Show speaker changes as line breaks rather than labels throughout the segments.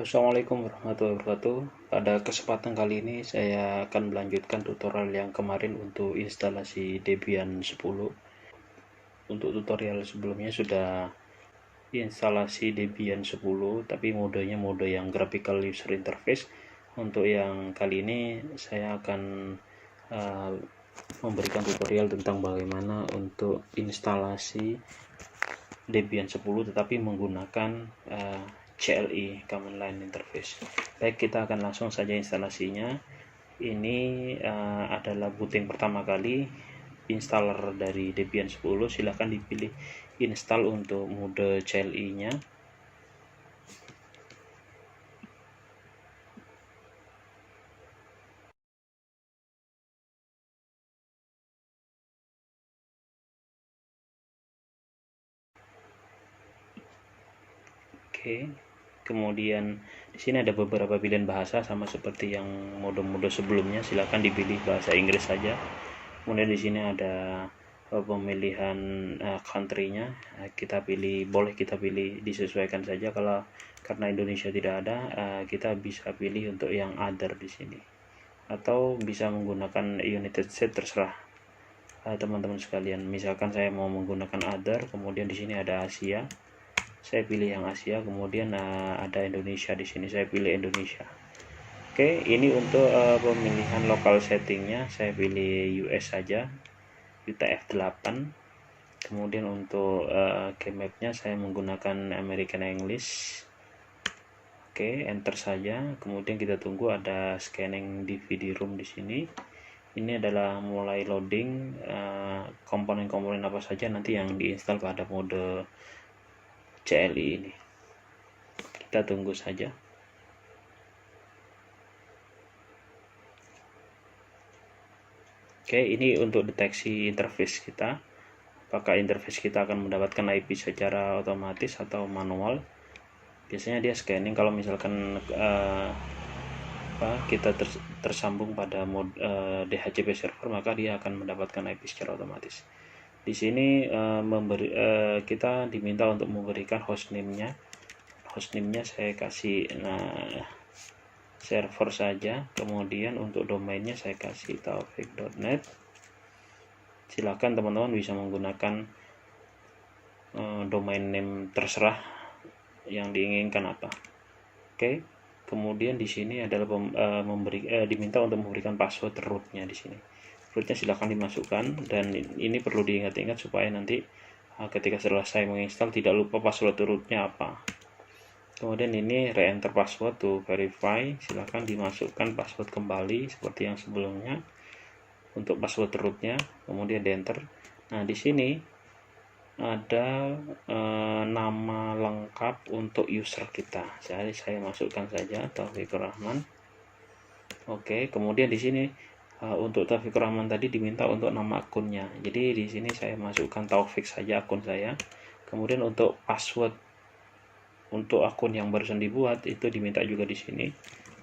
Halo, assalamualaikum warahmatullahi wabarakatuh. Pada kesempatan kali ini saya akan melanjutkan tutorial yang kemarin untuk instalasi Debian 10. Untuk tutorial sebelumnya sudah instalasi Debian 10, tapi modenya mode yang graphical user interface. Untuk yang kali ini saya akan memberikan tutorial tentang bagaimana untuk instalasi Debian 10 tetapi menggunakan CLI Command Line Interface. Baik, kita akan langsung saja instalasinya. Ini adalah booting pertama kali installer dari Debian 10. Silahkan dipilih install untuk mode CLI nya. Oke, kemudian di sini ada beberapa pilihan bahasa sama seperti yang mode-mode sebelumnya. Silahkan dipilih bahasa Inggris saja. Kemudian di sini ada pemilihan country-nya. Boleh kita pilih disesuaikan saja. Kalau karena Indonesia tidak ada, kita bisa pilih untuk yang other di sini, atau bisa menggunakan United States, terserah teman-teman sekalian. Misalkan saya mau menggunakan other, kemudian di sini ada Asia, saya pilih yang Asia, kemudian ada Indonesia di sini, saya pilih Indonesia. Oke, ini untuk pemilihan lokal settingnya, saya pilih US saja, UTF-8. Kemudian untuk keymapnya saya menggunakan American English. Oke, enter saja. Kemudian kita tunggu ada scanning DVD room di sini. Ini adalah mulai loading komponen-komponen apa saja nanti yang diinstal pada mode CLI ini. Kita tunggu saja. Oke, ini untuk deteksi interface kita. Apakah interface kita akan mendapatkan IP secara otomatis atau manual? Biasanya dia scanning. Kalau misalkan kita tersambung pada mode DHCP server, maka dia akan mendapatkan IP secara otomatis. Di sini kita diminta untuk memberikan hostname-nya. Hostname-nya saya kasih server saja. Kemudian untuk domainnya saya kasih taufik.net. Silakan teman-teman bisa menggunakan domain name terserah yang diinginkan apa. Oke, kemudian di sini adalah diminta untuk memberikan password rootnya di sini. Rootnya silahkan dimasukkan, dan ini perlu diingat-ingat supaya nanti ketika selesai menginstal tidak lupa password rootnya apa. Kemudian ini re-enter password to verify, silahkan dimasukkan password kembali seperti yang sebelumnya untuk password rootnya, kemudian di enter. Nah, di sini ada nama lengkap untuk user kita. Jadi saya masukkan saja Taufikur Rahman. Oke, kemudian di sini untuk Taufikur Rahman tadi diminta untuk nama akunnya. Jadi di sini saya masukkan Taufik saja akun saya. Kemudian untuk password untuk akun yang barusan dibuat itu diminta juga di sini.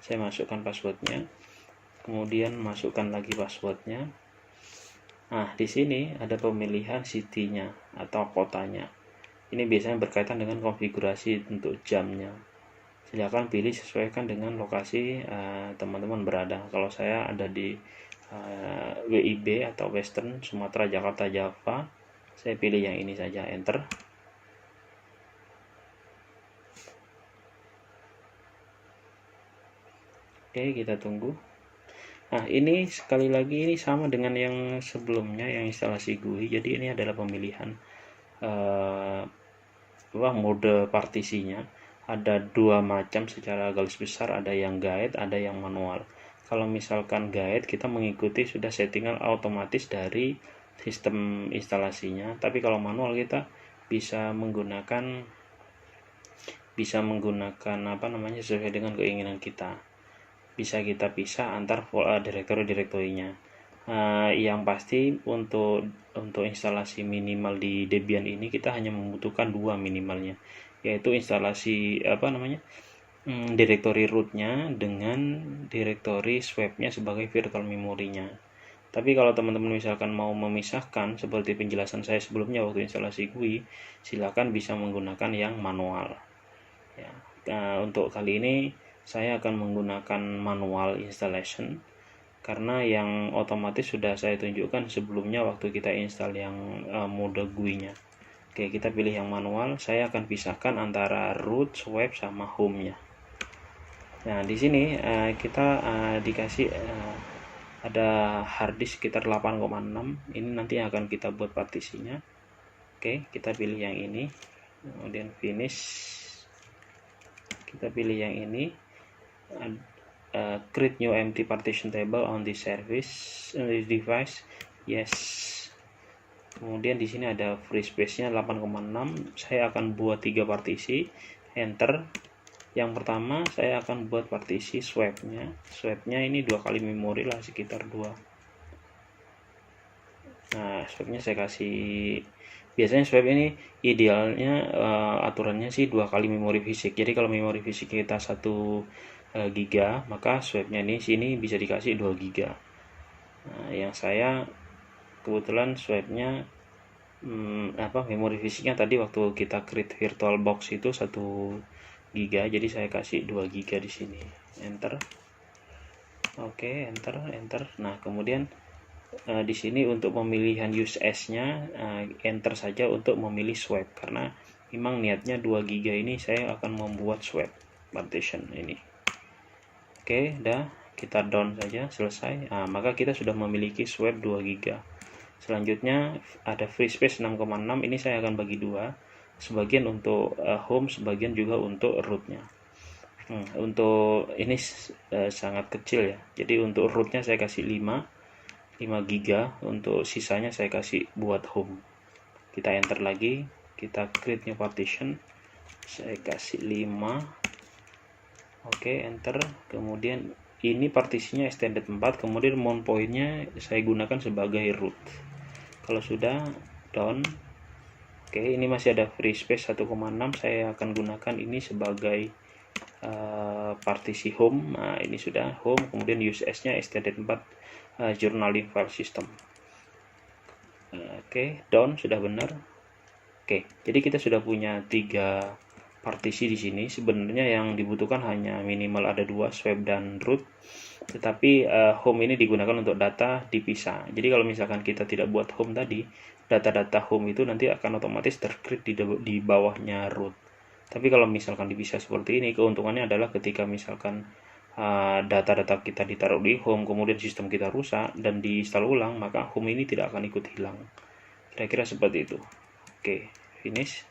Saya masukkan passwordnya. Kemudian masukkan lagi passwordnya. Nah, di sini ada pemilihan city-nya atau kotanya. Ini biasanya berkaitan dengan konfigurasi untuk jamnya. Silakan pilih sesuaikan dengan lokasi teman-teman berada. Kalau saya ada di WIB atau Western Sumatera Jakarta Java, saya pilih yang ini saja, enter. Oke, kita tunggu. Nah, ini sekali lagi ini sama dengan yang sebelumnya yang instalasi GUI. Jadi ini adalah pemilihan mode partisinya. Ada dua macam secara garis besar, ada yang guide, ada yang manual. Kalau misalkan guide, kita mengikuti sudah settingan otomatis dari sistem instalasinya. Tapi kalau manual kita bisa menggunakan sesuai dengan keinginan kita. Bisa kita pisah antar direktori-direktorinya. Yang pasti untuk instalasi minimal di Debian ini kita hanya membutuhkan dua minimalnya, yaitu instalasi direktori rootnya dengan direktori swapnya sebagai virtual memorinya. Tapi kalau teman-teman misalkan mau memisahkan seperti penjelasan saya sebelumnya waktu instalasi GUI, silakan bisa menggunakan yang manual. Ya, untuk kali ini saya akan menggunakan manual installation, karena yang otomatis sudah saya tunjukkan sebelumnya waktu kita install yang mode GUI-nya. Oke, kita pilih yang manual. Saya akan pisahkan antara root, swap, sama home-nya. Nah, di sini kita dikasih ada harddisk sekitar 8,6. Ini nanti akan kita buat partisinya. Oke, kita pilih yang ini, kemudian finish. Kita pilih yang ini, create new empty partition table on this service device, yes. Kemudian di sini ada free space-nya 8,6. Saya akan buat 3 partisi, enter. Yang pertama saya akan buat partisi swap-nya. Swap-nya ini 2 kali memori lah, sekitar 2. Nah, swap-nya saya kasih, biasanya swap ini idealnya aturannya sih 2 kali memori fisik. Jadi kalau memori fisik kita 1 giga, maka swap-nya ini sini bisa dikasih 2 giga. Nah, yang saya kebetulan swap-nya memori fisiknya tadi waktu kita create virtual box itu 1 giga, jadi saya kasih 2 giga di sini. Enter. Oke, enter. Nah, kemudian di sini untuk pemilihan use as-nya enter saja untuk memilih swap, karena memang niatnya 2 giga ini saya akan membuat swap partition ini. Oke, dah, kita down saja, selesai. Nah, maka kita sudah memiliki swap 2 giga. Selanjutnya ada free space 6,6. Ini saya akan bagi 2, sebagian untuk home, sebagian juga untuk rootnya. Untuk ini sangat kecil ya, jadi untuk rootnya saya kasih 5 giga, untuk sisanya saya kasih buat home. Kita enter lagi, kita create new partition, saya kasih 5. Oke, enter. Kemudian ini partisinya extended 4, kemudian mount point-nya saya gunakan sebagai root. Kalau sudah, down. Oke, ini masih ada free space 1,6, saya akan gunakan ini sebagai partisi home. Nah, ini sudah home, kemudian use as-nya extended 4 journaling file system. Oke, down, sudah benar. Oke, jadi kita sudah punya 3 partisi di sini. Sebenarnya yang dibutuhkan hanya minimal ada 2, swap dan root. Tetapi home ini digunakan untuk data dipisah. Jadi kalau misalkan kita tidak buat home tadi, data-data home itu nanti akan otomatis tercreate di bawahnya root. Tapi kalau misalkan dipisah seperti ini, keuntungannya adalah ketika misalkan data-data kita ditaruh di home, kemudian sistem kita rusak dan diinstal ulang, maka home ini tidak akan ikut hilang. Kira-kira seperti itu. Oke, finish.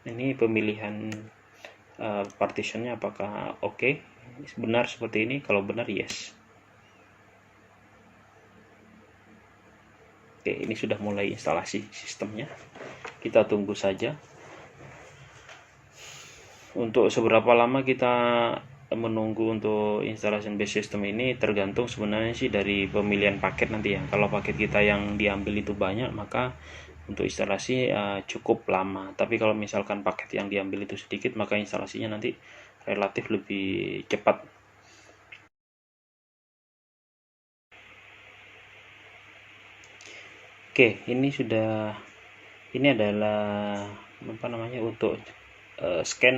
Ini pemilihan partitionnya apakah oke? Benar seperti ini? Kalau benar, yes. Oke, ini sudah mulai instalasi sistemnya. Kita tunggu saja. Untuk seberapa lama kita menunggu untuk installation base system ini tergantung sebenarnya sih dari pemilihan paket nanti ya. Kalau paket kita yang diambil itu banyak, maka untuk instalasi cukup lama. Tapi kalau misalkan paket yang diambil itu sedikit, maka instalasinya nanti relatif lebih cepat. Oke, ini adalah untuk scan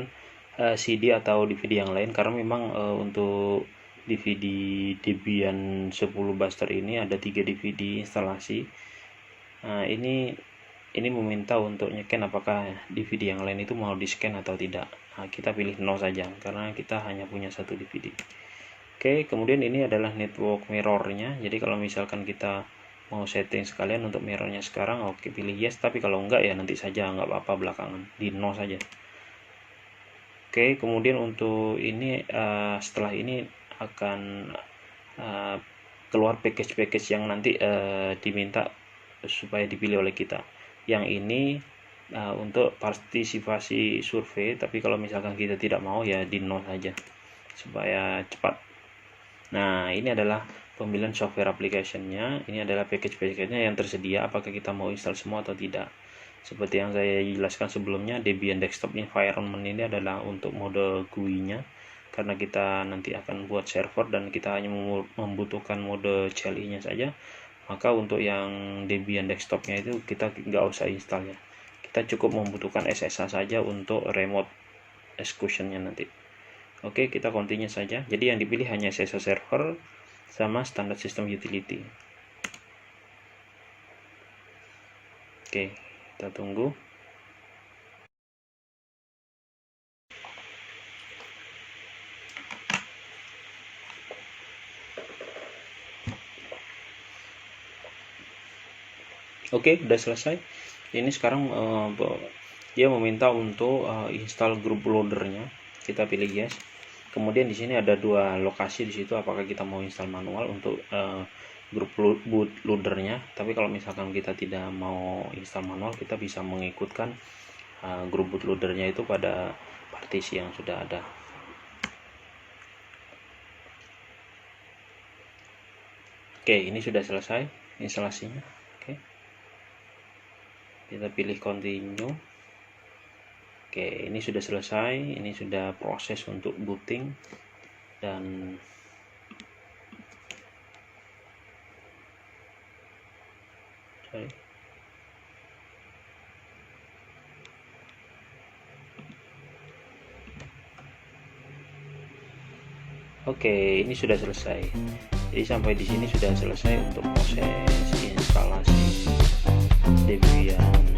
CD atau DVD yang lain, karena memang untuk DVD Debian 10 Buster ini ada 3 DVD instalasi. Nah, ini meminta untuk nyeken apakah DVD yang lain itu mau di scan atau tidak. Nah, kita pilih no saja karena kita hanya punya 1 DVD. Oke, kemudian ini adalah network mirrornya. Jadi kalau misalkan kita mau setting sekalian untuk mirrornya sekarang, oke, pilih yes. Tapi kalau enggak ya nanti saja, nggak apa-apa, belakangan di no saja. Oke, kemudian untuk ini setelah ini akan keluar package-package yang nanti diminta supaya dipilih oleh kita. Yang ini untuk partisipasi survei, tapi kalau misalkan kita tidak mau ya di no saja supaya cepat. Nah, ini adalah pemilihan software application-nya. Ini adalah package-package-nya yang tersedia, apakah kita mau install semua atau tidak. Seperti yang saya jelaskan sebelumnya, Debian Desktop Environment ini adalah untuk mode GUI-nya, karena kita nanti akan buat server dan kita hanya membutuhkan mode CLI-nya saja. Maka untuk yang Debian Desktop-nya itu kita nggak usah install ya. Kita cukup membutuhkan SSH saja untuk remote executionnya nanti. Oke, kita continue saja. Jadi yang dipilih hanya SSH server sama standard system utility. Oke, kita tunggu. Oke, udah selesai. Ini sekarang dia meminta untuk install group loadernya. Kita pilih yes. Kemudian di sini ada dua lokasi di situ. Apakah kita mau install manual untuk grup bootloadernya? Tapi kalau misalkan kita tidak mau install manual, kita bisa mengikutkan grup bootloadernya itu pada partisi yang sudah ada. Oke, ini sudah selesai instalasinya. Oke, kita pilih continue. Oke, ini sudah selesai. Ini sudah proses untuk booting dan Oke, ini sudah selesai. Jadi sampai di sini sudah selesai untuk proses instalasi Debian